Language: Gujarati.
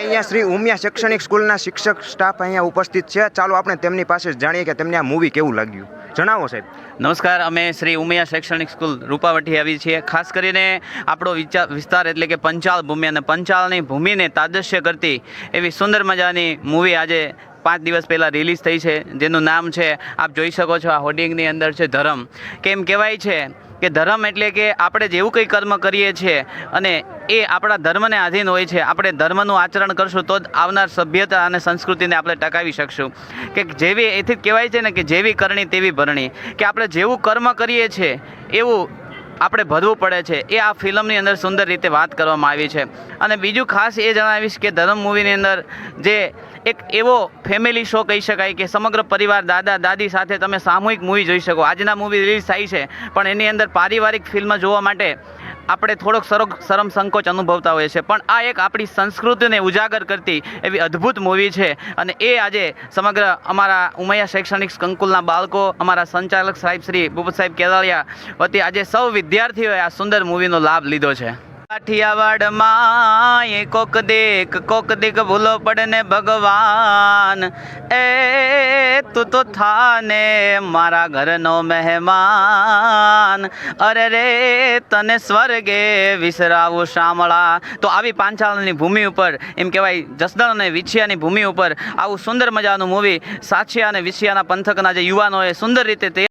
અહીંયા શ્રી ઉમિયા શૈક્ષણિક સ્કૂલના શિક્ષક સ્ટાફ અહીંયા ઉપસ્થિત છે. ચાલો આપણે તેમની પાસે જ જાણીએ કે તેમને આ મૂવી કેવું લાગ્યું. જણાવો સાહેબ. નમસ્કાર, અમે શ્રી ઉમિયા શૈક્ષણિક સ્કૂલ રૂપાવટી આવી છીએ. ખાસ કરીને આપણો વિસ્તાર એટલે કે પંચાલ ભૂમિ અને પંચાલની ભૂમિને તાદૃશ્ય કરતી એવી સુંદર મજાની મૂવી આજે 5 દિવસ પહેલાં રિલીઝ થઈ છે, જેનું નામ છે, આપ જોઈ શકો છો આ હોર્ડિંગની અંદર છે, ધર્મ. કેમ કહેવાય છે કે ધર્મ એટલે કે આપણે જેવું કંઈ કર્મ કરીએ છીએ અને એ આપણા ધર્મને આધીન હોય છે. આપણે ધર્મનું આચરણ કરશું તો જ આવનાર સભ્યતા અને સંસ્કૃતિને આપણે ટકાવી શકશું. કે જેવી એથી જ કહેવાય છે ને કે જેવી કરણી તેવી ભરણી, કે આપણે જેવું કર્મ કરીએ છીએ એવું આપણે ભરવું પડે છે. એ આ ફિલ્મની અંદર સુંદર રીતે વાત કરવામાં આવી છે. અને બીજું ખાસ એ જણાવીશ કે ધર્મ મૂવીની અંદર જે એક એવો ફેમિલી શો કહી શકાય કે સમગ્ર પરિવાર દાદા દાદી સાથે તમે સામૂહિક મૂવી જોઈ શકો. આજના મૂવી રિલીઝ થાય છે પણ એની અંદર પારિવારિક ફિલ્મ જોવા માટે આપણે થોડોક શરમ સંકોચ અનુભવતા હોઈએ છીએ, પણ આ એક આપણી સંસ્કૃતિને ઉજાગર કરતી એવી અદ્ભુત મૂવી છે. અને એ આજે સમગ્ર અમારા ઉમિયા શૈક્ષણિક સંકુલના બાળકો, અમારા સંચાલક સાહેબ શ્રી ભૂપત સાહેબ કેલાળિયા વતી આજે સૌ વિદ્યાર્થીઓએ આ સુંદર મૂવીનો લાભ લીધો છે. કાઠિયાવાડમાં એ કોક દેક ભૂલો પડે ને ભગવાન, એ તું તો થાને મારા ઘરનો મહેમાન, અરે રે તને સ્વર્ગે વિસરાવું શામળા. તો આવી પાંચાલની ભૂમિ ઉપર એમ કહેવાય જસદણ અને વિછિયાની ભૂમિ ઉપર આવું સુંદર મજાનું મૂવી સાચિયા અને વિછિયાના પંથકના જે યુવાનોએ સુંદર રીતે તૈયાર